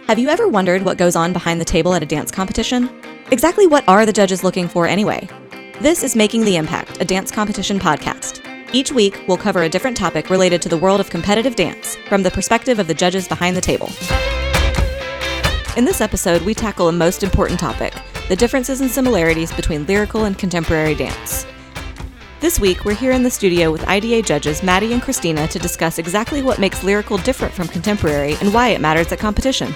Have you ever wondered what goes on behind the table at a dance competition? Exactly what are the judges looking for anyway? This is Making the Impact, a dance competition podcast. Each week, we'll cover a different topic related to the world of competitive dance from the perspective of the judges behind the table. In this episode, we tackle a most important topic, the differences and similarities between lyrical and contemporary dance. This week, we're here in the studio with IDA judges Maddie and Christina to discuss exactly what makes lyrical different from contemporary and why it matters at competition.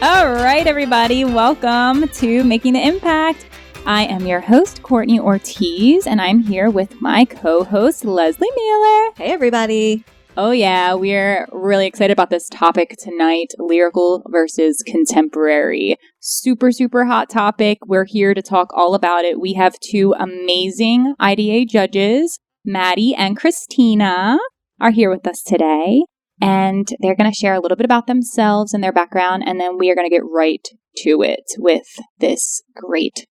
All right, everybody, welcome to Making the Impact. I am your host, Courtney Ortiz, and I'm here with my co-host, Lesley Mealor. Hey, everybody. Oh, yeah, we're really excited about this topic tonight, lyrical versus contemporary. Super, super hot topic. We're here to talk all about it. We have two amazing IDA judges, Maddie and Christina, are here with us today. And they're going to share a little bit about themselves and their background, and then we are going to get right to it with this great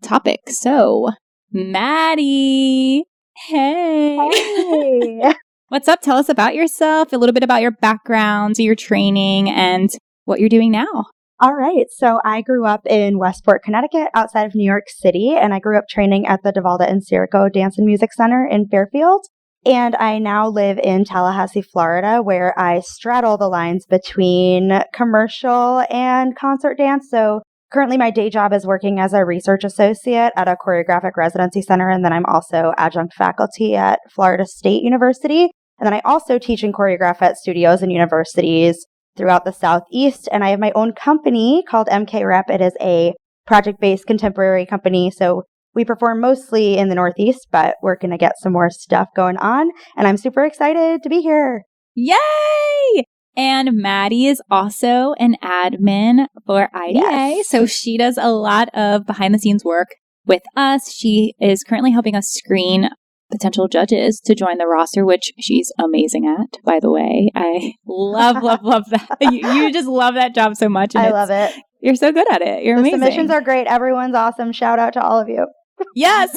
topic. So, Maddie, hey. What's up? Tell us about yourself, a little bit about your background, your training, and what you're doing now. All right. So I grew up in Westport, Connecticut, outside of New York City, and I grew up training at the DeValda and Lyrical Dance and Music Center in Fairfield. And I now live in Tallahassee, Florida, where I straddle the lines between commercial and concert dance. So currently my day job is working as a research associate at a choreographic residency center. And then I'm also adjunct faculty at Florida State University. And then I also teach and choreograph at studios and universities throughout the Southeast. And I have my own company called MK Rep. It is a project-based contemporary company. So we perform mostly in the Northeast, but we're going to get some more stuff going on. And I'm super excited to be here. Yay! And Maddie is also an admin for IDA. Yes. So she does a lot of behind the scenes work with us. She is currently helping us screen potential judges to join the roster, which she's amazing at, by the way. I love that. You just love that job so much. And I love it. You're so good at it. You're amazing. The submissions are great. Everyone's awesome. Shout out to all of you. Yes.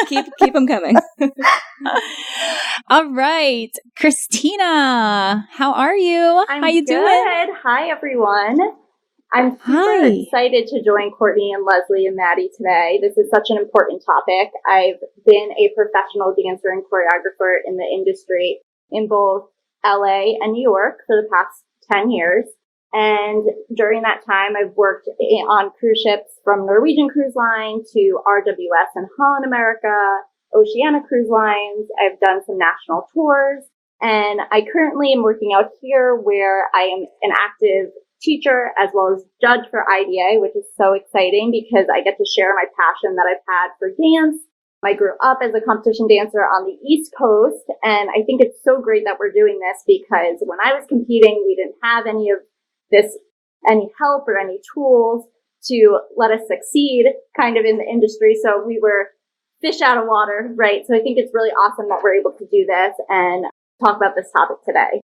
keep them coming. All right. Christina, how are you? How you doing? Hi, everyone. I'm super excited to join Courtney and Lesley and Maddie today. This is such an important topic. I've been a professional dancer and choreographer in the industry in both LA and New York for the past 10 years. And during that time, I've worked on cruise ships from Norwegian Cruise Line to RWS and Holland America, Oceania Cruise Lines. I've done some national tours, and I currently am working out here where I am an active teacher as well as judge for IDA, which is so exciting because I get to share my passion that I've had for dance. I grew up as a competition dancer on the East Coast, and I think it's so great that we're doing this because when I was competing, we didn't have any help or any tools to let us succeed kind of in the industry. So we were fish out of water, right? So I think it's really awesome that we're able to do this and talk about this topic today.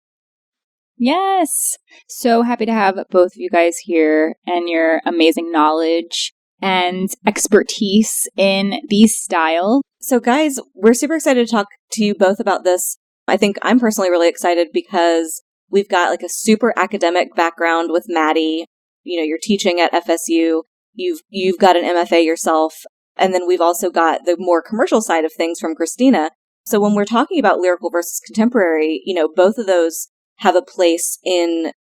Yes. So happy to have both of you guys here and your amazing knowledge and expertise in these styles. So guys, we're super excited to talk to you both about this. I think I'm personally really excited because we've got like a super academic background with Maddie. You know, you're teaching at FSU. You've got an MFA yourself. And then we've also got the more commercial side of things from Christina. So when we're talking about lyrical versus contemporary, you know, both of those have a place in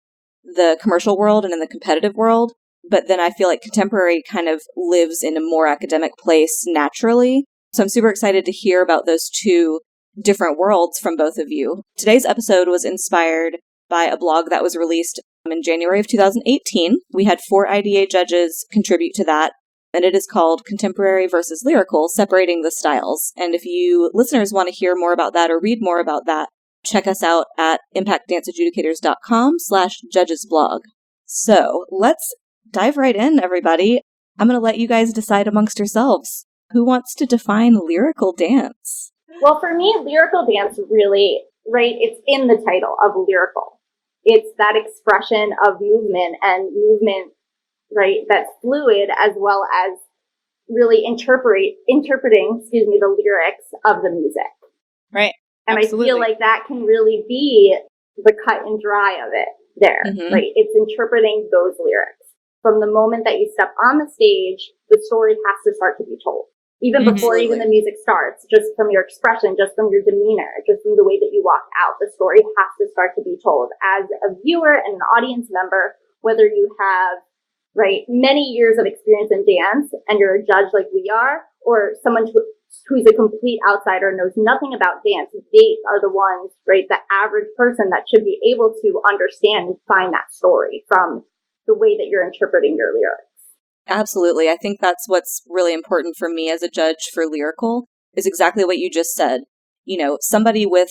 the commercial world and in the competitive world. But then I feel like contemporary kind of lives in a more academic place naturally. So I'm super excited to hear about those two different worlds from both of you. Today's episode was inspired by a blog that was released in January of 2018. We had 4 IDA judges contribute to that, and it is called Contemporary versus Lyrical, Separating the Styles. And if you listeners want to hear more about that or read more about that, check us out at impactdanceadjudicators.com/judgesblog. So let's dive right in, everybody. I'm going to let you guys decide amongst yourselves. Who wants to define lyrical dance? Well, for me, lyrical dance really, right, it's in the title of lyrical. It's that expression of movement and movement, right, that's fluid as well as really interpreting, the lyrics of the music. Right. And Absolutely. I feel like that can really be the cut and dry of it there, right? It's interpreting those lyrics. From the moment that you step on the stage, the story has to start to be told. Even before even the music starts, just from your expression, just from your demeanor, just from the way that you walk out, the story has to start to be told. As a viewer and an audience member, whether you have, right, many years of experience in dance and you're a judge like we are, or someone who's a complete outsider, knows nothing about dance, they are the ones, right, the average person that should be able to understand and find that story from the way that you're interpreting your lyrics. Absolutely. I think that's what's really important for me as a judge for Lyrical is exactly what you just said. You know, somebody with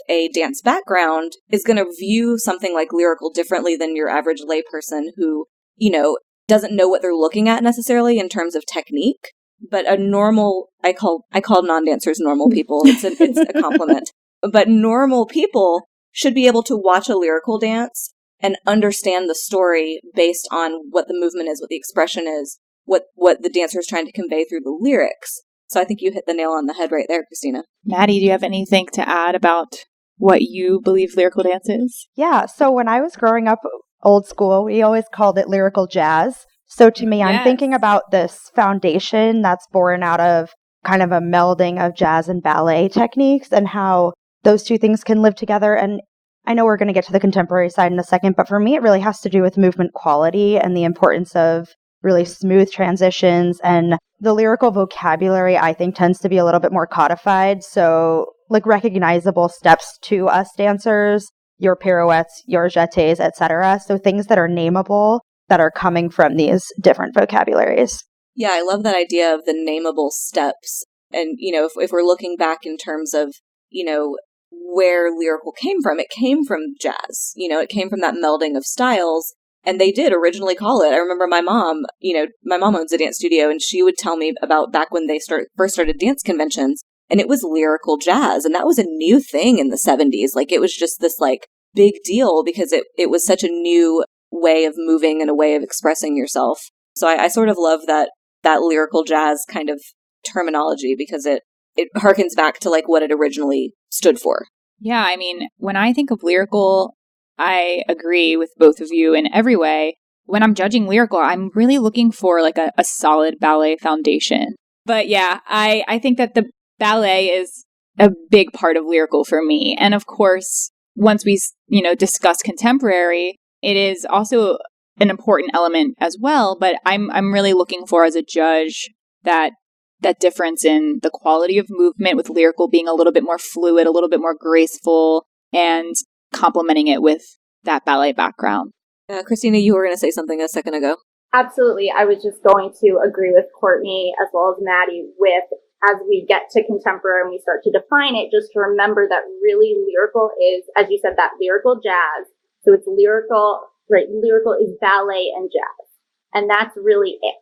a dance background is going to view something like Lyrical differently than your average layperson who, you know, doesn't know what they're looking at necessarily in terms of technique. But a normal, I call non-dancers normal people. It's a compliment. But normal people should be able to watch a Lyrical dance and understand the story based on what the movement is, what the expression is, what the dancer is trying to convey through the lyrics. So I think you hit the nail on the head right there, Christina. Maddie, do you have anything to add about what you believe lyrical dance is? Yeah, so when I was growing up old school, we always called it lyrical jazz. So to me, I'm thinking about this foundation that's born out of kind of a melding of jazz and ballet techniques and how those two things can live together. And I know we're going to get to the contemporary side in a second, but for me, it really has to do with movement quality and the importance of really smooth transitions. And the lyrical vocabulary, I think, tends to be a little bit more codified. So like recognizable steps to us dancers, your pirouettes, your jetés, etc. So things that are nameable that are coming from these different vocabularies. Yeah, I love that idea of the nameable steps. And, you know, if we're looking back in terms of, you know, where Lyrical came from, it came from jazz. You know, it came from that melding of styles. And they did originally call it. I remember my mom owns a dance studio, and she would tell me about back when they first started dance conventions, and it was lyrical jazz. And that was a new thing in the 70s. Like, it was just this, like, big deal because it was such a new way of moving and a way of expressing yourself. So I sort of love that lyrical jazz kind of terminology because it harkens back to like what it originally stood for. Yeah, I mean, when I think of lyrical, I agree with both of you in every way. When I'm judging lyrical, I'm really looking for like a solid ballet foundation. But yeah, I think that the ballet is a big part of lyrical for me. And of course, once we, discuss contemporary, it is also an important element as well. But I'm really looking for as a judge that difference in the quality of movement, with lyrical being a little bit more fluid, a little bit more graceful, and complementing it with that ballet background. Christina, you were going to say something a second ago. Absolutely. I was just going to agree with Courtney as well as Maddie with, as we get to contemporary and we start to define it, just to remember that really lyrical is, as you said, that lyrical jazz. So it's lyrical, right? Lyrical is ballet and jazz. And that's really it.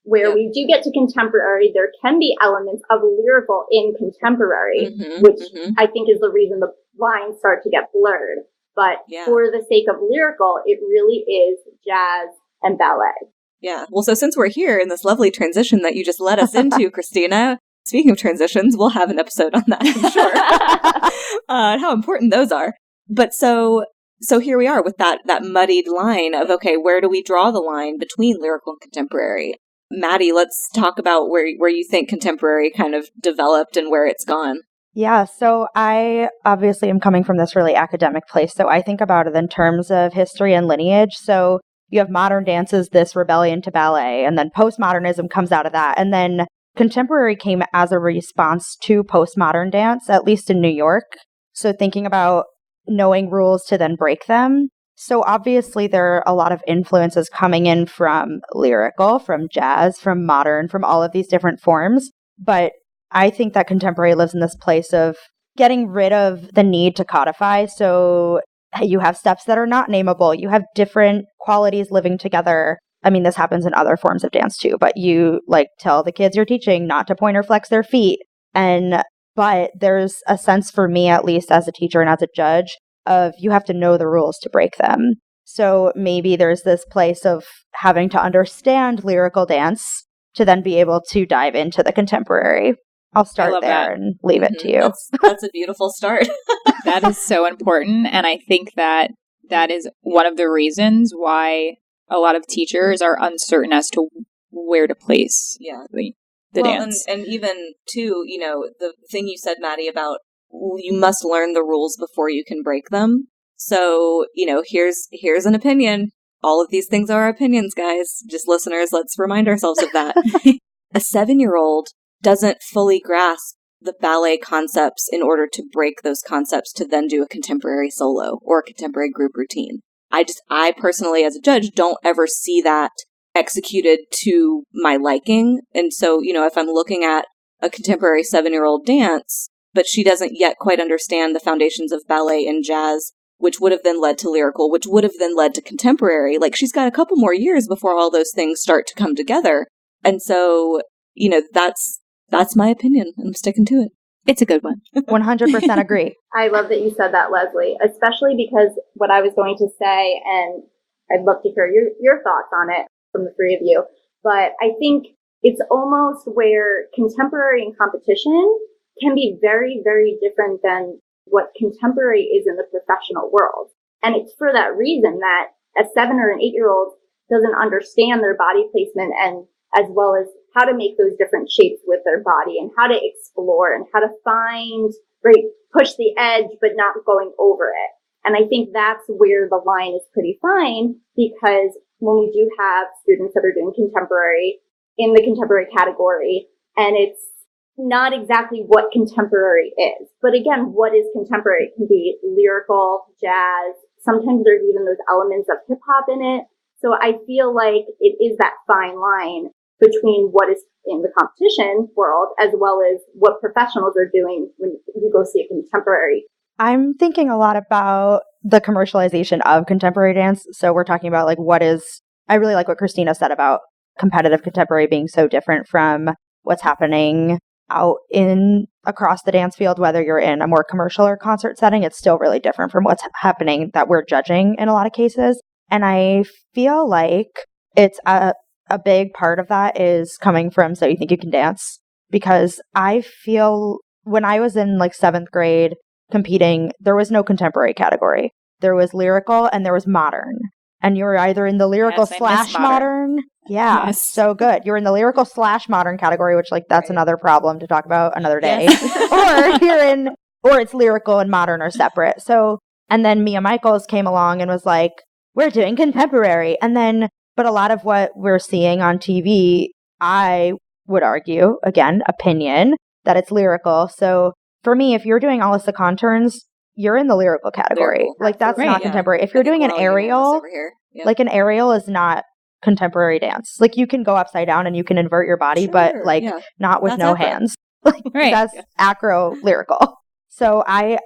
Where we do get to contemporary, there can be elements of lyrical in contemporary, which I think is the reason the lines start to get blurred. But for the sake of lyrical, it really is jazz and ballet. Yeah. Well, so since we're here in this lovely transition that you just led us into, Christina, speaking of transitions, we'll have an episode on that, I'm sure. How important those are. But so here we are with that muddied line of, okay, where do we draw the line between lyrical and contemporary? Maddie, let's talk about where you think contemporary kind of developed and where it's gone. Yeah, so I obviously am coming from this really academic place, so I think about it in terms of history and lineage. So you have modern dances, this rebellion to ballet, and then postmodernism comes out of that. And then contemporary came as a response to postmodern dance, at least in New York. So thinking about knowing rules to then break them. So obviously there are a lot of influences coming in from lyrical, from jazz, from modern, from all of these different forms. But I think that contemporary lives in this place of getting rid of the need to codify. So you have steps that are not nameable. You have different qualities living together. I mean, this happens in other forms of dance too, but you tell the kids you're teaching not to point or flex their feet. But there's a sense for me, at least as a teacher and as a judge, of you have to know the rules to break them. So maybe there's this place of having to understand lyrical dance to then be able to dive into the contemporary. I'll start there and leave it to you. That's a beautiful start. That is so important. And I think that is one of the reasons why a lot of teachers are uncertain as to where to place the dance. And even, too, the thing you said, Maddie, about you must learn the rules before you can break them. So, here's an opinion. All of these things are our opinions, guys. Just listeners, let's remind ourselves of that. A 7-year-old doesn't fully grasp the ballet concepts in order to break those concepts to then do a contemporary solo or a contemporary group routine. I personally, as a judge, don't ever see that executed to my liking. And so, if I'm looking at a contemporary 7-year-old dance, but she doesn't yet quite understand the foundations of ballet and jazz, which would have then led to lyrical, which would have then led to contemporary, like she's got a couple more years before all those things start to come together. And so, that's my opinion. I'm sticking to it. It's a good one. 100% agree. I love that you said that, Lesley, especially because what I was going to say, and I'd love to hear your thoughts on it from the three of you, but I think it's almost where contemporary and competition can be very, very different than what contemporary is in the professional world. And it's for that reason that a 7 or an 8-year-old doesn't understand their body placement and as well as how to make those different shapes with their body and how to explore and how to find, push the edge, but not going over it. And I think that's where the line is pretty fine, because when we do have students that are doing contemporary in the contemporary category, and it's not exactly what contemporary is. But again, what is contemporary? It can be lyrical, jazz. Sometimes there's even those elements of hip hop in it. So I feel like it is that fine line between what is in the competition world as well as what professionals are doing when you go see a contemporary. I'm thinking a lot about the commercialization of contemporary dance. So we're talking about I really like what Christina said about competitive contemporary being so different from what's happening out across the dance field, whether you're in a more commercial or concert setting. It's still really different from what's happening that we're judging in a lot of cases. And I feel like it's a big part of that is coming from So You Think You Can Dance, because I feel when I was in 7th grade competing, there was no contemporary category. There was lyrical and there was modern. And you were either in the lyrical / modern. Yeah, yes. So good. You're in the lyrical / modern category, which that's another problem to talk about another day. Yes. or it's lyrical and modern are separate. So, and then Mia Michaels came along and was like, we're doing contemporary. And then, but a lot of what we're seeing on TV, I would argue, again, opinion, that it's lyrical. So for me, if you're doing Alice the Contours, you're in the lyrical category. Lyrical. That's not contemporary. If you're doing an aerial, an aerial is not contemporary dance. You can go upside down and you can invert your body, but not with no hands. That's acro lyrical. So I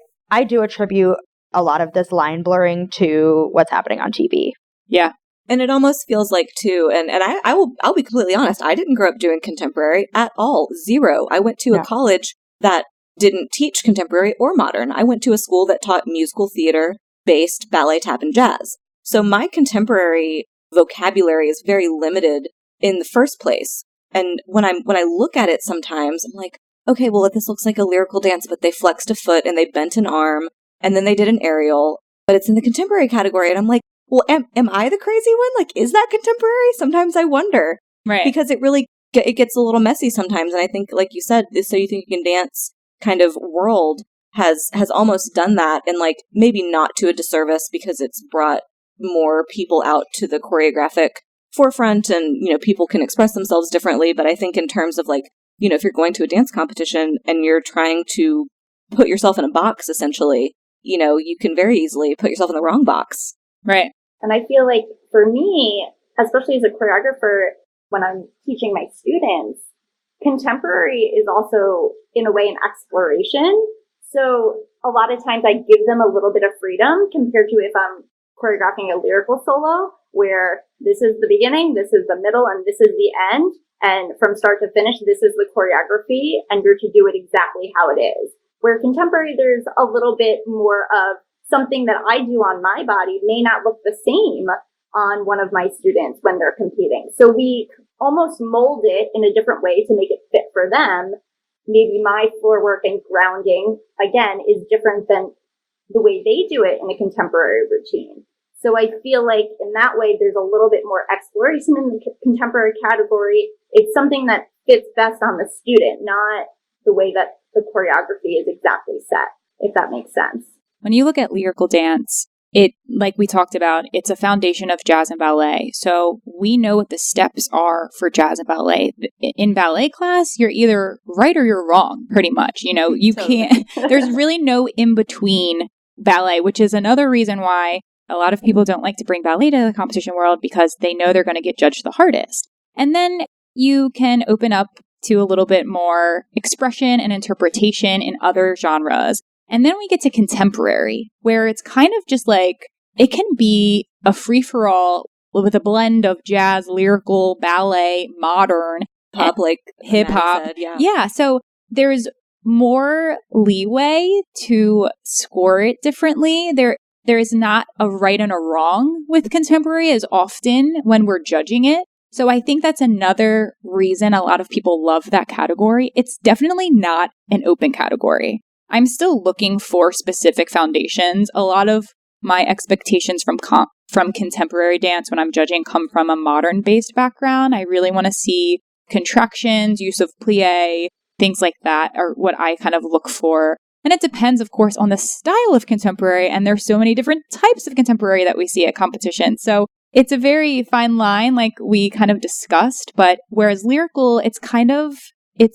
do attribute a lot of this line blurring to what's happening on TV. Yeah. And it almost feels like too, and I'll be completely honest, I didn't grow up doing contemporary at all. Zero. I went to a college that didn't teach contemporary or modern. I went to a school that taught musical theater based ballet, tap, and jazz. So my contemporary vocabulary is very limited in the first place. And when I look at it sometimes, I'm like, okay, well, this looks like a lyrical dance, but they flexed a foot and they bent an arm and then they did an aerial, but it's in the contemporary category. And I'm like, well, am I the crazy one? Is that contemporary? Sometimes I wonder. Right. Because it gets a little messy sometimes. And I think, like you said, this So You Think You Can Dance kind of world has almost done that. And maybe not to a disservice because it's brought more people out to the choreographic forefront and, people can express themselves differently. But I think in terms of if you're going to a dance competition and you're trying to put yourself in a box, essentially, you can very easily put yourself in the wrong box. Right. And I feel like for me, especially as a choreographer, when I'm teaching my students, contemporary is also, in a way, an exploration. So a lot of times I give them a little bit of freedom compared to if I'm choreographing a lyrical solo, where this is the beginning, this is the middle, and this is the end. And from start to finish, this is the choreography, and you're to do it exactly how it is. Where contemporary, there's a little bit more of something that I do on my body may not look the same on one of my students when they're competing. So we almost mold it in a different way to make it fit for them, maybe my floor work and grounding, again, is different than the way they do it in a contemporary routine. So I feel like in that way, there's a little bit more exploration in the contemporary category. It's something that fits best on the student, not the way that the choreography is exactly set, if that makes sense. When you look at lyrical dance, it, like we talked about, it's a foundation of jazz and ballet. So we know what the steps are for jazz and ballet. In ballet class, you're either right or you're wrong, pretty much. You know, you can't, there's really no in between ballet, which is another reason why a lot of people don't like to bring ballet to the competition world, because they know they're going to get judged the hardest. And then you can open up to a little bit more expression and interpretation in other genres. And then we get to contemporary, where it's kind of just like, it can be a free-for-all with a blend of jazz, lyrical, ballet, modern, pop, like hip-hop. Yeah. So there's more leeway to score it differently. There is not a right and a wrong with contemporary as often when we're judging it. So I think that's another reason a lot of people love that category. It's definitely not an open category. I'm still looking for specific foundations. A lot of my expectations from contemporary dance when I'm judging come from a modern-based background. I really want to see contractions, use of plie, things like that are what I kind of look for. And it depends, of course, on the style of contemporary. And there's so many different types of contemporary that we see at competition. So it's a very fine line, like we kind of discussed. But whereas lyrical, it's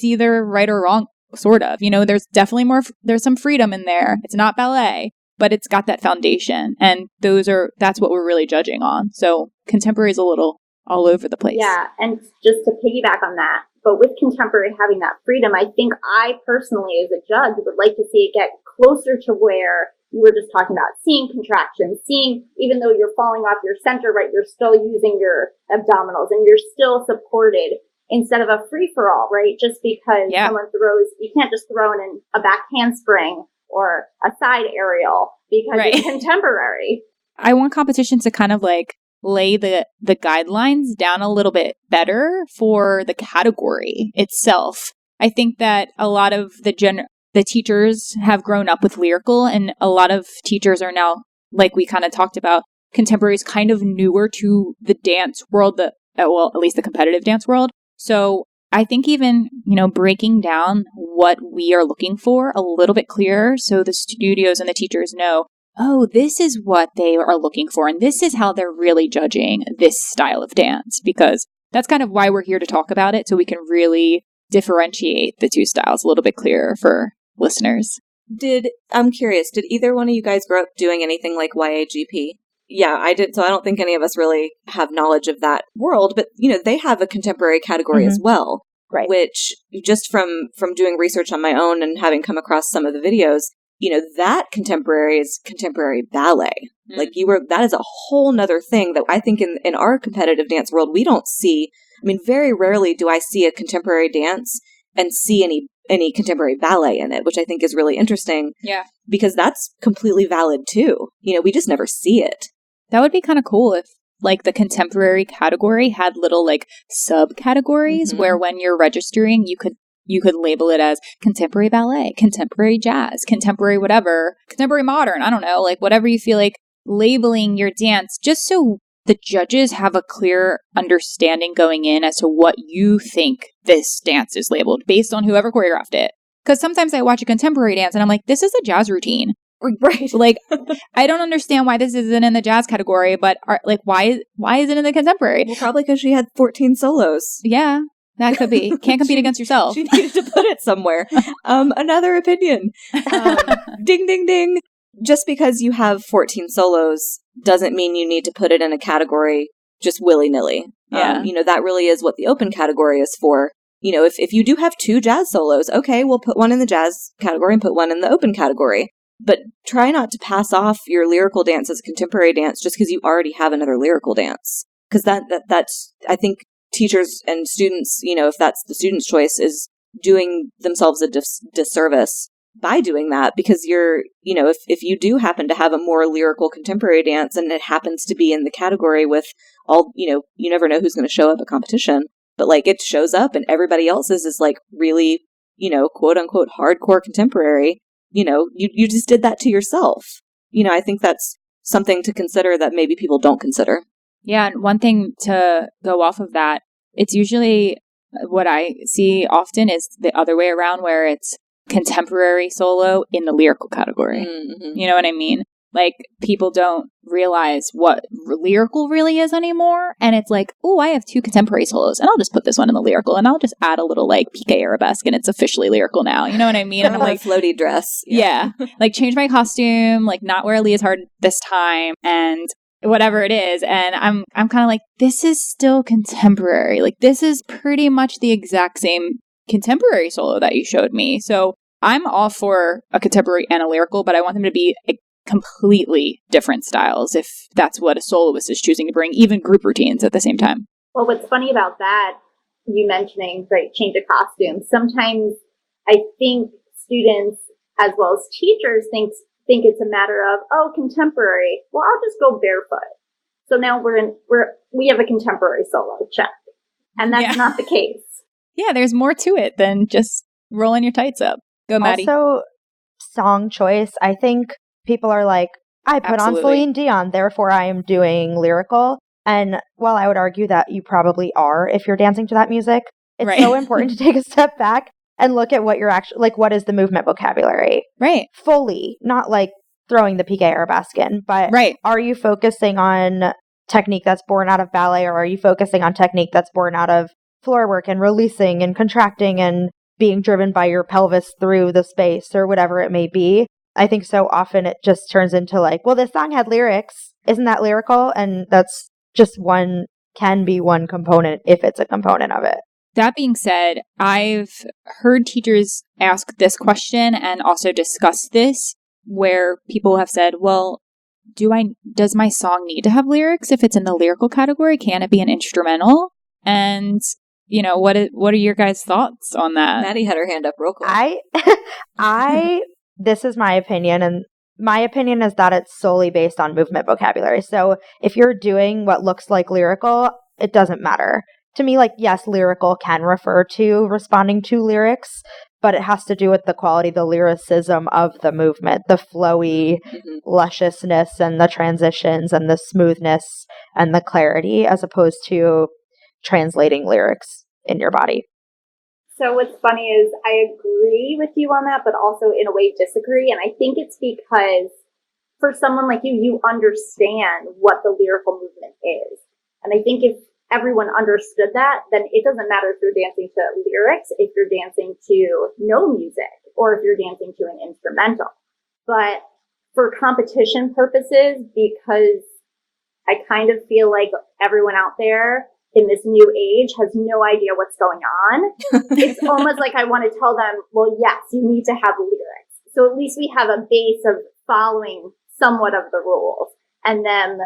either right or wrong, sort of. You know, there's definitely there's some freedom in there. It's not ballet, but it's got that foundation. And that's what we're really judging on. So contemporary is a little all over the place. Yeah. And just to piggyback on that, but with contemporary having that freedom, I think I personally, as a judge, would like to see it get closer to where you were just talking about, seeing contractions, even though you're falling off your center, right, you're still using your abdominals and you're still supported instead of a free-for-all, right? Just because someone you can't just throw in a back handspring or a side aerial because it's contemporary. I want competition to kind of like lay the guidelines down a little bit better for the category itself. I think that a lot of the teachers have grown up with lyrical, and a lot of teachers are now, like we kind of talked about, contemporary is kind of newer to the dance world, at least the competitive dance world. So I think even, breaking down what we are looking for a little bit clearer so the studios and the teachers know, oh, this is what they are looking for, and this is how they're really judging this style of dance, because that's kind of why we're here to talk about it, so we can really differentiate the two styles a little bit clearer for listeners. I'm curious, did either one of you guys grow up doing anything like YAGP? Yeah, I did. So I don't think any of us really have knowledge of that world, but they have a contemporary category as well, right? Which just from doing research on my own and having come across some of the videos, that contemporary is contemporary ballet. Mm-hmm. Like that is a whole nother thing that I think in our competitive dance world, we don't see. I mean, very rarely do I see a contemporary dance and see any contemporary ballet in it, which I think is really interesting. Yeah. Because that's completely valid too. We just never see it. That would be kind of cool if like the contemporary category had little like subcategories where when you're registering, you could label it as contemporary ballet, contemporary jazz, contemporary whatever, contemporary modern. I don't know, like whatever you feel like labeling your dance, just so the judges have a clear understanding going in as to what you think this dance is labeled based on whoever choreographed it. Because sometimes I watch a contemporary dance and I'm like, this is a jazz routine. Right. Like, I don't understand why this isn't in the jazz category, but why is it in the contemporary? Well, probably because she had 14 solos. Yeah, that could be. Can't compete against yourself. She needed to put it somewhere. Another opinion. Ding, ding, ding. Just because you have 14 solos doesn't mean you need to put it in a category just willy-nilly. Yeah. That really is what the open category is for. If you do have 2 jazz solos, okay, we'll put one in the jazz category and put one in the open category. But try not to pass off your lyrical dance as a contemporary dance just because you already have another lyrical dance. Because that's, I think teachers and students, if that's the student's choice, is doing themselves a disservice by doing that, because you're, if you do happen to have a more lyrical contemporary dance and it happens to be in the category with all, you never know who's going to show up at competition, but like it shows up and everybody else's is like really, quote unquote hardcore contemporary, you just did that to yourself. I think that's something to consider that maybe people don't consider. Yeah. And one thing to go off of that, it's usually what I see often is the other way around, where it's contemporary solo in the lyrical category. Mm-hmm. You know what I mean? Like, people don't realize what lyrical really is anymore. And it's like, oh, I have 2 contemporary solos, and I'll just put this one in the lyrical, and I'll just add a little like piqué arabesque, and it's officially lyrical now. You know what I mean? And I'm like, floaty dress. Yeah. Like, change my costume, like not wear a leotard this time, and whatever it is. And I'm kind of like, this is still contemporary. Like, this is pretty much the exact same contemporary solo that you showed me. So I'm all for a contemporary and a lyrical, but I want them to be completely different styles if that's what a soloist is choosing to bring, even group routines at the same time. Well, what's funny about that, you mentioning, right, change of costume, sometimes I think students as well as teachers think it's a matter of, oh, contemporary, well, I'll just go barefoot. So now we have a contemporary solo, check. And that's not the case. Yeah, there's more to it than just rolling your tights up. Go, Maddie. Also, song choice, I think people are like, I put on Celine Dion, therefore I am doing lyrical. And while I would argue that you probably are if you're dancing to that music, it's so important to take a step back and look at what you're actually, like, what is the movement vocabulary? Right. Fully, not like throwing the piqué arabesque in, but are you focusing on technique that's born out of ballet, or are you focusing on technique that's born out of floor work and releasing and contracting and being driven by your pelvis through the space or whatever it may be? I think so often it just turns into like, well, this song had lyrics. Isn't that lyrical? And that's just can be one component if it's a component of it. That being said, I've heard teachers ask this question and also discuss this, where people have said, well, does my song need to have lyrics if it's in the lyrical category? Can it be an instrumental? And what are your guys' thoughts on that? Maddie had her hand up real quick. This is my opinion, and my opinion is that it's solely based on movement vocabulary. So if you're doing what looks like lyrical, it doesn't matter. To me, like, yes, lyrical can refer to responding to lyrics, but it has to do with the quality, the lyricism of the movement, the flowy lusciousness and the transitions and the smoothness and the clarity, as opposed to translating lyrics in your body. So what's funny is I agree with you on that, but also in a way disagree. And I think it's because for someone like you understand what the lyrical movement is. And I think if everyone understood that, then it doesn't matter if you're dancing to lyrics, if you're dancing to no music, or if you're dancing to an instrumental. But for competition purposes, because I kind of feel like everyone out there in this new age has no idea what's going on. It's almost like I want to tell them, well, yes, you need to have lyrics. So at least we have a base of following somewhat of the rules. And then,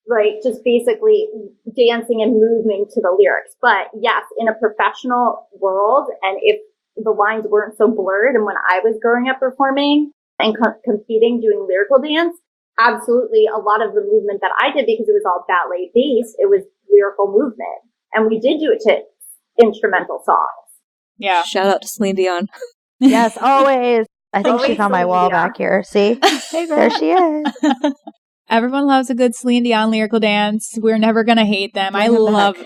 right, just basically dancing and moving to the lyrics. But yes, in a professional world, and if the lines weren't so blurred, and when I was growing up performing and competing, doing lyrical dance, absolutely a lot of the movement that I did, because it was all ballet based, it was lyrical movement. And we did do it to instrumental songs. Yeah. Shout out to Celine Dion. Yes, always. I think Always she's on my wall back here. See? Hey, girl. There she is. Everyone loves a good Celine Dion lyrical dance. We're never going to hate them. I love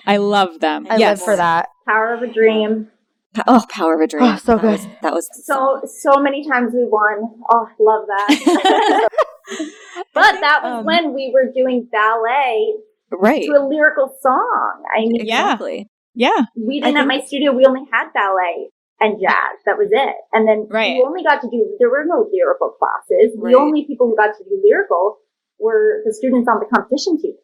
them. I live for that. Power of a Dream. Oh, Power of a Dream. Oh, so good. That was So many times we won. Oh, love that. But that was when we were doing ballet to a lyrical song. I mean, exactly. Yeah. We didn't at my studio, we only had ballet and jazz. That was it. And then we only got to do, there were no lyrical classes. The only people who got to do lyrical were the students on the competition team.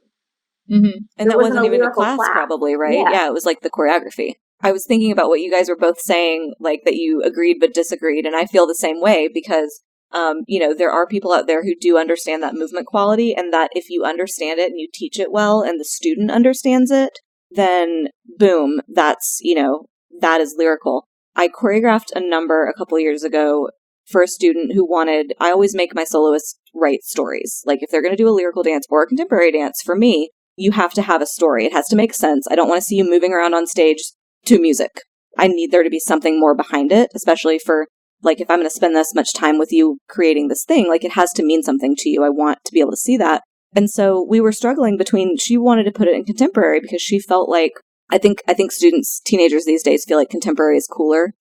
Mm-hmm. And that wasn't even a class, probably, right? Yeah, it was like the choreography. I was thinking about what you guys were both saying, like that you agreed but disagreed, and I feel the same way because, there are people out there who do understand that movement quality, and that if you understand it and you teach it well and the student understands it, then boom, that's, that is lyrical. I choreographed a number a couple years ago for a student who I always make my soloists write stories. Like if they're going to do a lyrical dance or a contemporary dance, for me, you have to have a story. It has to make sense. I don't want to see you moving around on stage to music. I need there to be something more behind it, especially for, like, if I'm going to spend this much time with you creating this thing, like, it has to mean something to you. I want to be able to see that. And so we were struggling between, she wanted to put it in contemporary because she felt like, I think students, teenagers these days feel like contemporary is cooler,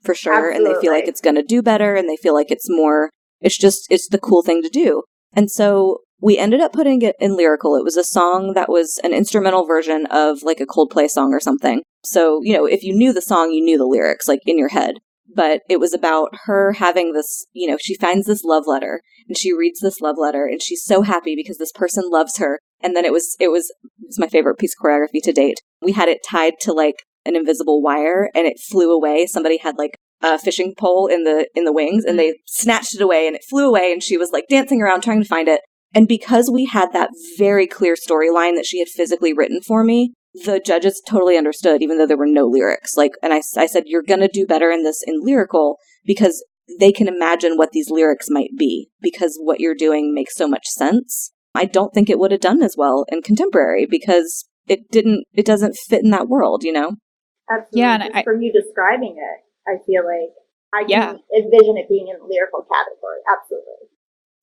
for sure. Absolutely. And they feel like it's going to do better, and they feel like it's more, it's the cool thing to do. And so we ended up putting it in Lyrical. It was a song that was an instrumental version of like a Coldplay song or something. So, you know, if you knew the song, you knew the lyrics, like, in your head. But it was about her having this, you know, she finds this love letter, and she reads this love letter, and she's so happy because this person loves her. And then it was my favorite piece of choreography to date. We had it tied to like an invisible wire, and it flew away. Somebody had like a fishing pole in the wings, and they snatched it away, and it flew away, and she was like dancing around trying to find it. And because we had that very clear storyline that she had physically written for me, the judges totally understood, even though there were no lyrics. Like, and I said, you're going to do better in this in Lyrical because they can imagine what these lyrics might be, because what you're doing makes so much sense. I don't think it would have done as well in contemporary because it doesn't fit in that world, you know? Absolutely. Yeah, and from you describing it, I feel like I can envision it being in the lyrical category. Absolutely.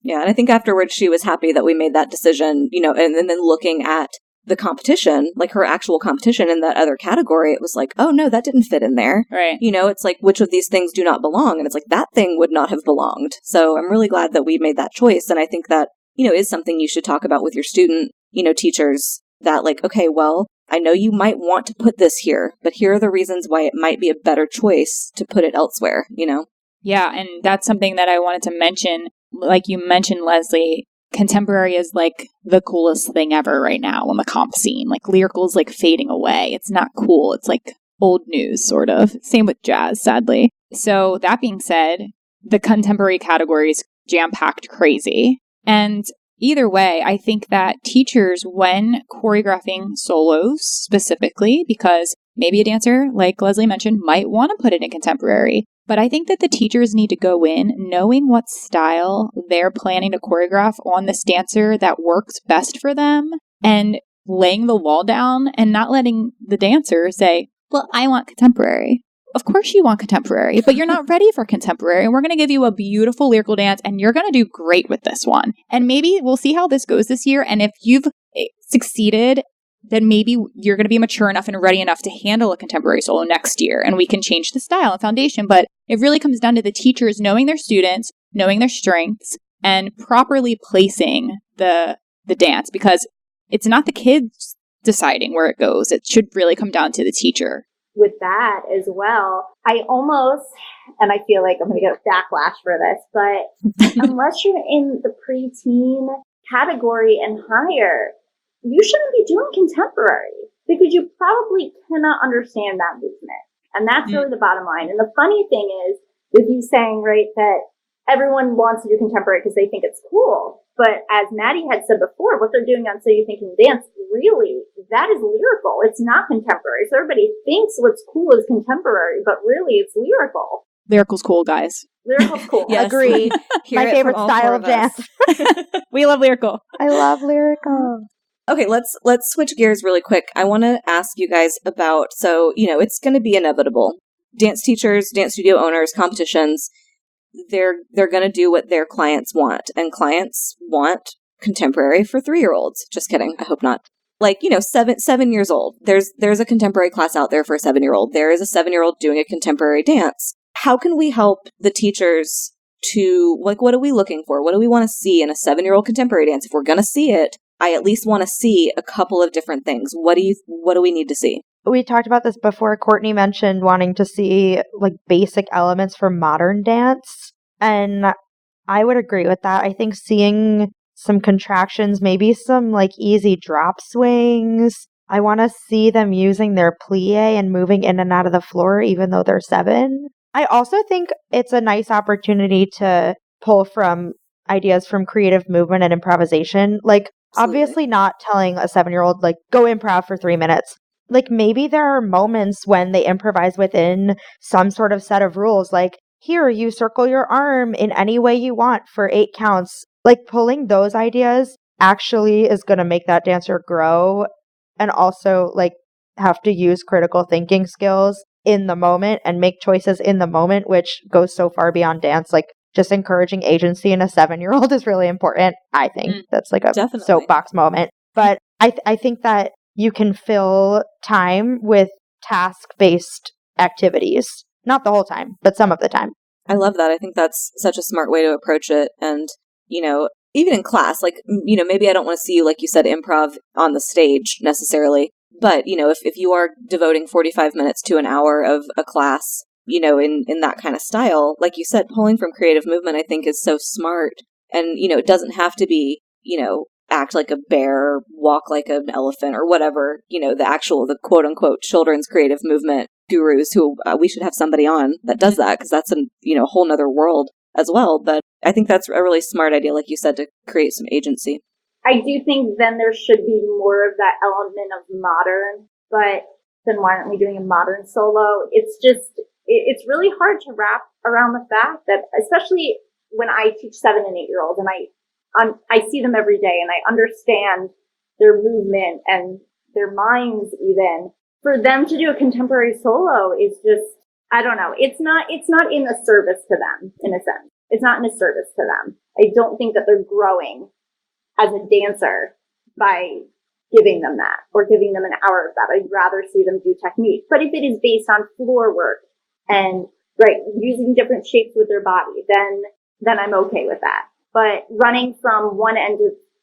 Yeah, and I think afterwards she was happy that we made that decision, you know, and then looking at the competition, like her actual competition in that other category, it was like, oh no, that didn't fit in there. Right. You know, it's like, which of these things do not belong? And it's like, that thing would not have belonged. So I'm really glad that we made that choice. And I think that, you know, is something you should talk about with your student, you know, teachers, that like, okay, well, I know you might want to put this here, but here are the reasons why it might be a better choice to put it elsewhere, you know? Yeah, and that's something that I wanted to mention. Like you mentioned, Leslie, contemporary is like the coolest thing ever right now on the comp scene. Like Lyrical is like fading away. It's not cool. It's like old news, sort of. Same with jazz, sadly. So that being said, the contemporary category is jam-packed crazy. And either way, I think that teachers, when choreographing solos specifically, because maybe a dancer, like Leslie mentioned, might want to put it in contemporary. But I think that the teachers need to go in knowing what style they're planning to choreograph on this dancer that works best for them, and laying the wall down and not letting the dancer say, well, I want contemporary. Of course you want contemporary, but you're not ready for contemporary. And we're going to give you a beautiful lyrical dance, and you're going to do great with this one. And maybe we'll see how this goes this year. And if you've succeeded, then maybe you're going to be mature enough and ready enough to handle a contemporary solo next year, and we can change the style and foundation. But it really comes down to the teachers knowing their students, knowing their strengths, and properly placing the dance, because it's not the kids deciding where it goes. It should really come down to the teacher. With that as well, I almost, and I feel like I'm going to get a backlash for this, but unless you're in the preteen category and higher, you shouldn't be doing contemporary, because you probably cannot understand that movement. And that's really the bottom line. And the funny thing is, with you saying, right, that everyone wants to do contemporary because they think it's cool. But as Maddie had said before, what they're doing on So You Think You Can Dance, really, that is lyrical. It's not contemporary. So everybody thinks what's cool is contemporary, but really it's lyrical. Lyrical's cool, guys. Lyrical's cool. Yes. Agree. My favorite style of dance. We love Lyrical. I love Lyrical. Okay, let's switch gears really quick. I want to ask you guys about, so, you know, it's going to be inevitable. Dance teachers, dance studio owners, competitions, they're going to do what their clients want. And clients want contemporary for 3-year-olds. Just kidding. I hope not. Like, you know, 7 years old. There's a contemporary class out there for a 7-year-old. There is a 7-year-old doing a contemporary dance. How can we help the teachers to, like, what are we looking for? What do we want to see in a 7-year-old contemporary dance? If we're going to see it, I at least want to see a couple of different things. What do we need to see? We talked about this before. Courtney mentioned wanting to see like basic elements for modern dance. And I would agree with that. I think seeing some contractions, maybe some like easy drop swings. I want to see them using their plie and moving in and out of the floor, even though they're 7. I also think it's a nice opportunity to pull from ideas from creative movement and improvisation. Like, Absolutely. Obviously not telling a 7-year-old, like, go improv for 3 minutes. Like, maybe there are moments when they improvise within some sort of set of rules. Like, here, you circle your arm in any way you want for 8 counts. Like, pulling those ideas actually is going to make that dancer grow and also, like, have to use critical thinking skills in the moment and make choices in the moment, which goes so far beyond dance. Like just encouraging agency in a 7-year-old is really important. I think that's like a Definitely. soapbox moment. But I think that you can fill time with task-based activities. Not the whole time, but some of the time. I love that. I think that's such a smart way to approach it. And, even in class, like, maybe I don't want to see you, like you said, improv on the stage necessarily. But, if you are devoting 45 minutes to an hour of a class, in that kind of style, like you said, pulling from creative movement, I think is so smart. And, it doesn't have to be, act like a bear, walk like an elephant or whatever, the quote unquote children's creative movement gurus who we should have somebody on that does that, because that's a whole nother world as well. But I think that's a really smart idea, like you said, to create some agency. I do think then there should be more of that element of modern, but then why aren't we doing a modern solo? It's really hard to wrap around the fact that, especially when I teach 7 and 8-year-olds, and I see them every day and I understand their movement and their minds even, for them to do a contemporary solo is just, I don't know. It's not in a service to them, in a sense. It's not in a service to them. I don't think that they're growing as a dancer by giving them that or giving them an hour of that. I'd rather see them do technique. But if it is based on floor work and using different shapes with their body, then I'm okay with that. But running from one end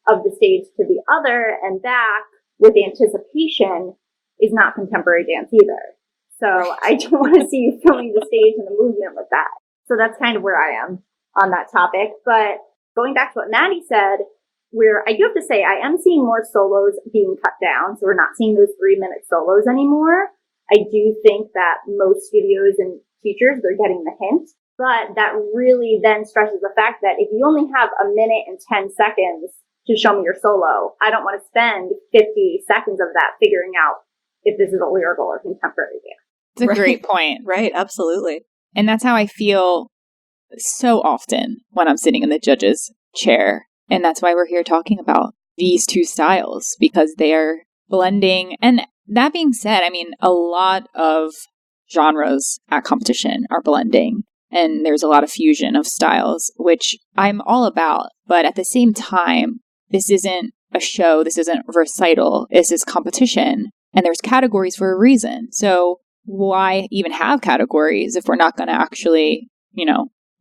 of the stage to the other and back with anticipation is not contemporary dance either. So I don't want to see you filling the stage and the movement with that. So that's kind of where I am on that topic. But going back to what Maddie said, where I do have to say I am seeing more solos being cut down. So we're not seeing those 3-minute solos anymore. I do think that most studios and teachers, they're getting the hint. But that really then stresses the fact that if you only have 1 minute and 10 seconds to show me your solo, I don't want to spend 50 seconds of that figuring out if this is a lyrical or contemporary dance. It's a great point. Right, absolutely. And that's how I feel so often when I'm sitting in the judge's chair. And that's why we're here talking about these two styles, because they are blending. And that being said, I mean, a lot of genres at competition are blending. And there's a lot of fusion of styles, which I'm all about. But at the same time, this isn't a show. This isn't a recital. This is competition. And there's categories for a reason. So why even have categories if we're not going to actually,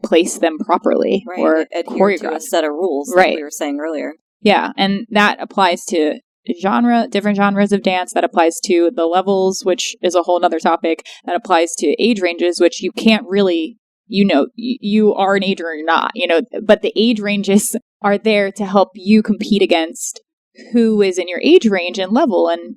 place them properly or choreograph to a set of rules, right? Like we were saying earlier. Yeah, and that applies to different genres of dance. That applies to the levels, which is a whole nother topic. That applies to age ranges, which you can't really, you are an age or you're not, but the age ranges are there to help you compete against who is in your age range and level and,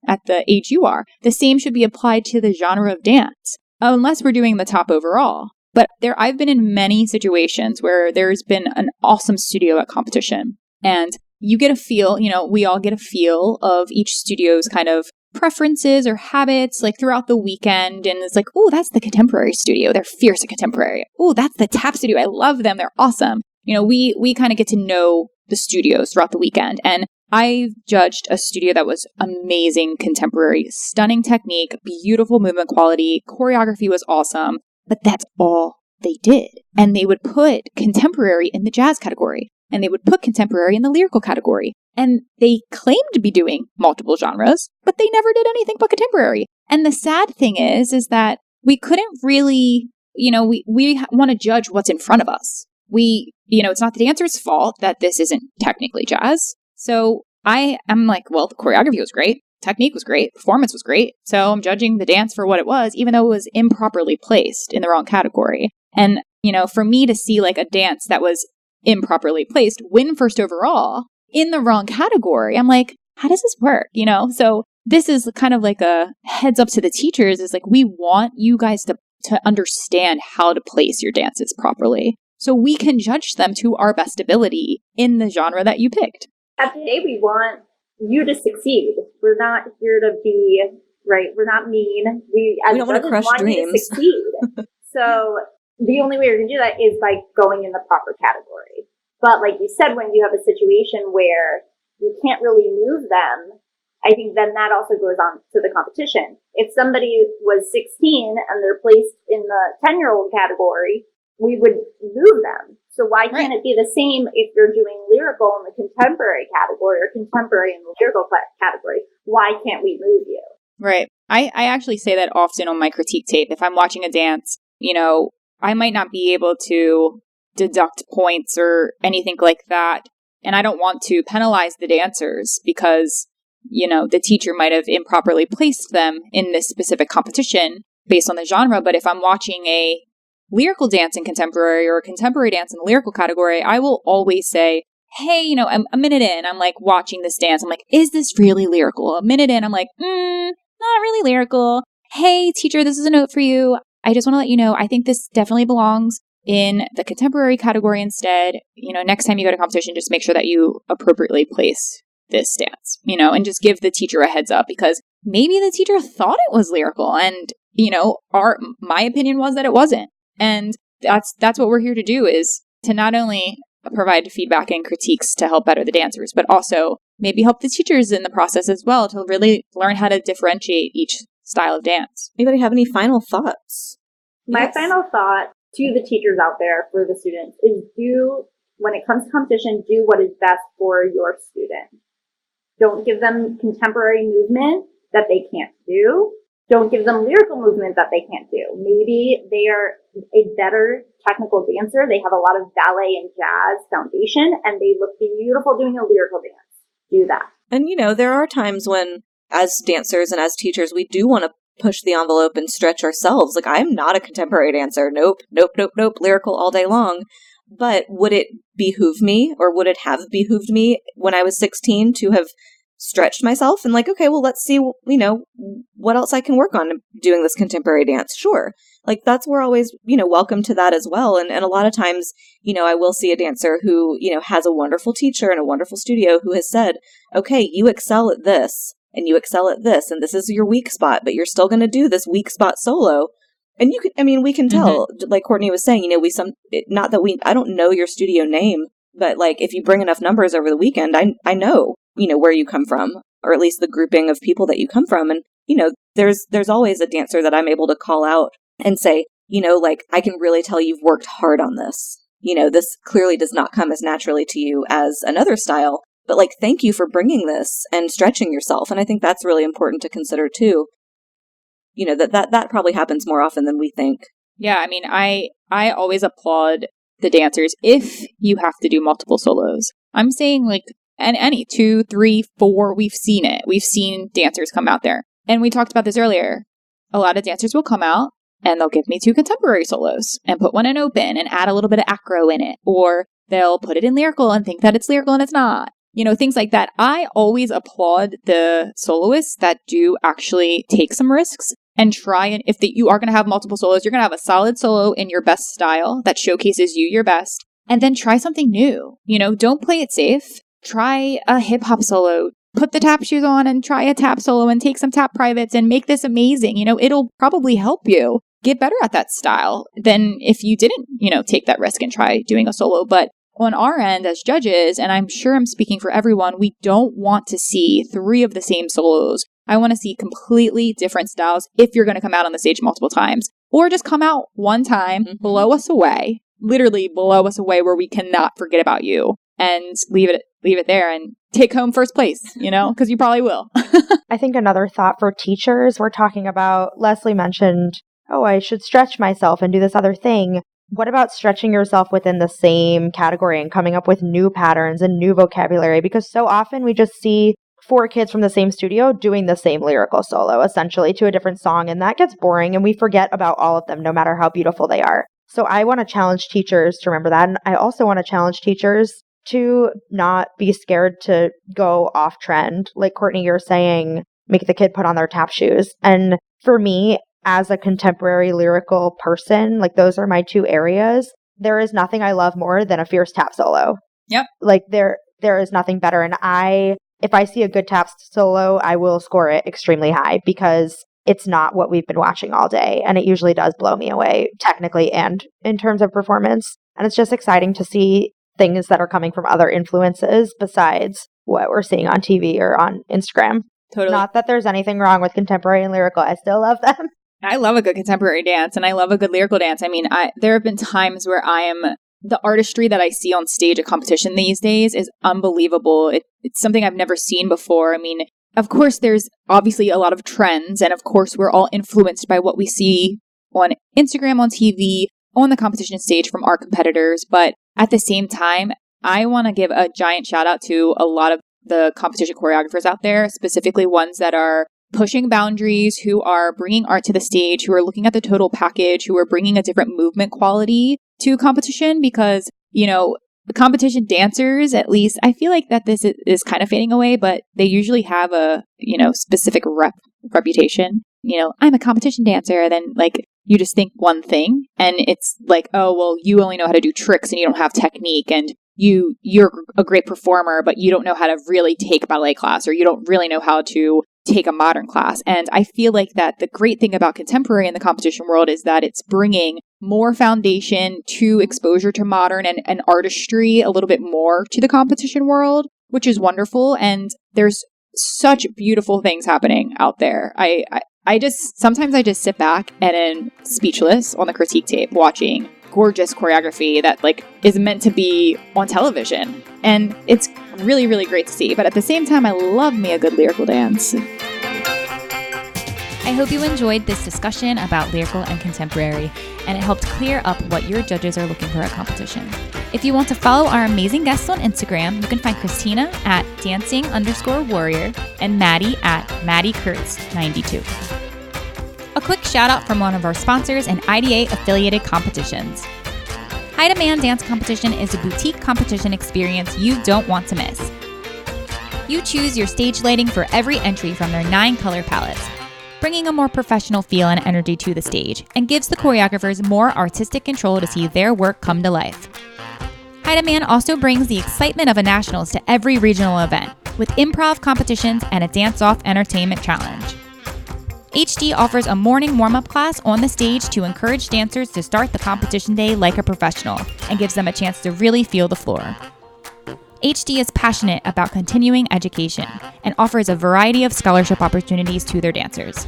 at the age you are. The same should be applied to the genre of dance, unless we're doing the top overall. But I've been in many situations where there's been an awesome studio at competition, and you get a feel, we all get a feel of each studio's kind of preferences or habits, like throughout the weekend. And it's like, oh, that's the contemporary studio. They're fierce at contemporary. Oh, that's the tap studio. I love them. They're awesome. We kind of get to know the studios throughout the weekend. And I judged a studio that was amazing contemporary, stunning technique, beautiful movement quality, choreography was awesome. But that's all they did. And they would put contemporary in the jazz category. And they would put contemporary in the lyrical category. And they claimed to be doing multiple genres, but they never did anything but contemporary. And the sad thing is that we couldn't really, we want to judge what's in front of us. It's not the dancer's fault that this isn't technically jazz. So I am like, well, the choreography was great. Technique was great. Performance was great. So I'm judging the dance for what it was, even though it was improperly placed in the wrong category. And, for me to see like a dance that was improperly placed win first overall in the wrong category, I'm like, how does this work? So this is kind of like a heads up to the teachers, is like, we want you guys to understand how to place your dances properly so we can judge them to our best ability in the genre that you picked. At the day, we want you to succeed. We're not here to be, right? We're not mean. We don't want to crush dreams. You to succeed. So the only way you're going to do that is by going in the proper category. But like you said, when you have a situation where you can't really move them I think then that also goes on to the competition. If somebody was 16 and they're placed in the 10-year-old category, we would move them. So why can't it be the same if you're doing lyrical in the contemporary category or contemporary in the lyrical category? Why can't we move you? Right. I actually say that often on my critique tape. If I'm watching a dance, I might not be able to deduct points or anything like that. And I don't want to penalize the dancers because, the teacher might have improperly placed them in this specific competition based on the genre. But if I'm watching a lyrical dance in contemporary or a contemporary dance in the lyrical category, I will always say, hey, a minute in, I'm like watching this dance. I'm like, is this really lyrical? A minute in, I'm like, not really lyrical. Hey, teacher, this is a note for you. I just want to let you know, I think this definitely belongs in the contemporary category instead. Next time you go to competition, just make sure that you appropriately place this dance, and just give the teacher a heads up because maybe the teacher thought it was lyrical and, my opinion was that it wasn't. And that's what we're here to do, is to not only provide feedback and critiques to help better the dancers, but also maybe help the teachers in the process as well to really learn how to differentiate each style of dance. Anybody have any final thoughts? My final thought to the teachers out there for the students is when it comes to competition, do what is best for your student. Don't give them contemporary movement that they can't do. Don't give them lyrical movement that they can't do. Maybe they are a better technical dancer. They have a lot of ballet and jazz foundation, and they look beautiful doing a lyrical dance. Do that. And, there are times when, as dancers and as teachers, we do want to push the envelope and stretch ourselves. Like, I'm not a contemporary dancer. Nope. Lyrical all day long. But would it behoove me, or would it have behooved me when I was 16 to have stretched myself and like, okay, well, let's see, what else I can work on doing this contemporary dance. Sure. Like, that's, we're always, welcome to that as well. And a lot of times, I will see a dancer who, has a wonderful teacher and a wonderful studio who has said, okay, you excel at this and you excel at this, and this is your weak spot, but you're still going to do this weak spot solo. And we can tell, like Courtney was saying, I don't know your studio name, but like, if you bring enough numbers over the weekend, I know, where you come from, or at least the grouping of people that you come from. And, there's always a dancer that I'm able to call out and say, like, I can really tell you've worked hard on this. This clearly does not come as naturally to you as another style, but like, thank you for bringing this and stretching yourself. And I think that's really important to consider too. That probably happens more often than we think. Yeah, I mean, I always applaud the dancers if you have to do multiple solos. I'm saying like, and any 2, 3, 4, we've seen it. We've seen dancers come out there. And we talked about this earlier. A lot of dancers will come out and they'll give me 2 contemporary solos and put one in open and add a little bit of acro in it. Or they'll put it in lyrical and think that it's lyrical and it's not. Things like that. I always applaud the soloists that do actually take some risks and try. And if you are going to have multiple solos, you're going to have a solid solo in your best style that showcases you your best. And then try something new. Don't play it safe. Try a hip hop solo. Put the tap shoes on and try a tap solo and take some tap privates and make this amazing. It'll probably help you get better at that style than if you didn't, take that risk and try doing a solo. But on our end as judges, and I'm sure I'm speaking for everyone, we don't want to see 3 of the same solos. I want to see completely different styles if you're going to come out on the stage multiple times. Or just come out one time, blow us away, literally blow us away where we cannot forget about you, and leave it there and take home first place, because you probably will. I think another thought for teachers, we're talking about, Lesley mentioned, I should stretch myself and do this other thing. What about stretching yourself within the same category and coming up with new patterns and new vocabulary? Because so often we just see 4 kids from the same studio doing the same lyrical solo, essentially, to a different song. And that gets boring and we forget about all of them, no matter how beautiful they are. So I want to challenge teachers to remember that. And I also want to challenge teachers to not be scared to go off trend. Like Courtney, you're saying, make the kid put on their tap shoes. And for me, as a contemporary lyrical person, like those are my 2 areas. There is nothing I love more than a fierce tap solo. Yep. Like there is nothing better. And if I see a good tap solo, I will score it extremely high because it's not what we've been watching all day. And it usually does blow me away technically and in terms of performance. And it's just exciting to see things that are coming from other influences besides what we're seeing on TV or on Instagram. Totally. Not that there's anything wrong with contemporary and lyrical. I still love them. I love a good contemporary dance and I love a good lyrical dance. I mean, there have been times where the artistry that I see on stage at competition these days is unbelievable. It's something I've never seen before. I mean, of course, there's obviously a lot of trends. And of course, we're all influenced by what we see on Instagram, on TV, on the competition stage from our competitors. But at the same time, I want to give a giant shout out to a lot of the competition choreographers out there, specifically ones that are pushing boundaries, who are bringing art to the stage, who are looking at the total package, who are bringing a different movement quality to competition. Because, you know, the competition dancers, at least, I feel like that this is kind of fading away, but they usually have a, you know, specific reputation. You know, I'm a competition dancer, and then like you just think one thing, and it's like, oh, well, you only know how to do tricks and you don't have technique, and you're a great performer, but you don't know how to really take a ballet class, or you don't really know how to take a modern class. And I feel like that the great thing about contemporary in the competition world is that it's bringing more foundation to exposure to modern and artistry a little bit more to the competition world, which is wonderful. And there's such beautiful things happening out there. Sometimes I just sit back and am speechless on the critique tape watching gorgeous choreography that like is meant to be on television. And it's really, really great to see. But at the same time, I love me a good lyrical dance. I hope you enjoyed this discussion about lyrical and contemporary, and it helped clear up what your judges are looking for at competition. If you want to follow our amazing guests on Instagram, you can find Christina at dancing_warrior and Maddie at MaddieKurtz92. A quick shout out from one of our sponsors and IDA affiliated competitions. High Demand Dance Competition is a boutique competition experience you don't want to miss. You choose your stage lighting for every entry from their 9 color palettes, bringing a more professional feel and energy to the stage, and gives the choreographers more artistic control to see their work come to life. High Demand also brings the excitement of a nationals to every regional event, with improv competitions and a dance-off entertainment challenge. HD offers a morning warm-up class on the stage to encourage dancers to start the competition day like a professional, and gives them a chance to really feel the floor. HD is passionate about continuing education and offers a variety of scholarship opportunities to their dancers.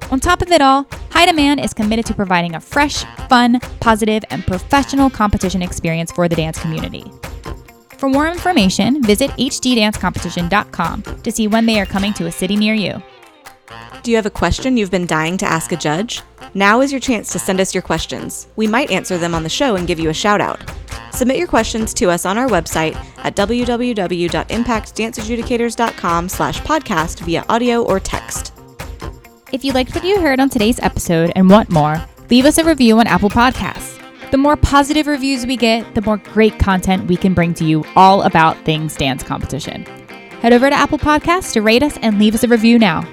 On top of it all, High Demand is committed to providing a fresh, fun, positive, and professional competition experience for the dance community. For more information, visit hddancecompetition.com to see when they are coming to a city near you. Do you have a question you've been dying to ask a judge? Now is your chance to send us your questions. We might answer them on the show and give you a shout out. Submit your questions to us on our website at www.impactdanceadjudicators.com/podcast via audio or text. If you liked what you heard on today's episode and want more, leave us a review on Apple Podcasts. The more positive reviews we get, the more great content we can bring to you all about things dance competition. Head over to Apple Podcasts to rate us and leave us a review now.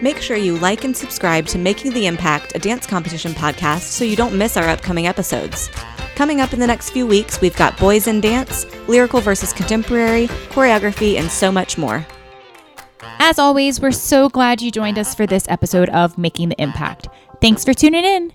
Make sure you like and subscribe to Making the Impact, a dance competition podcast, so you don't miss our upcoming episodes. Coming up in the next few weeks, we've got Boys in Dance, Lyrical versus Contemporary, choreography, and so much more. As always, we're so glad you joined us for this episode of Making the Impact. Thanks for tuning in.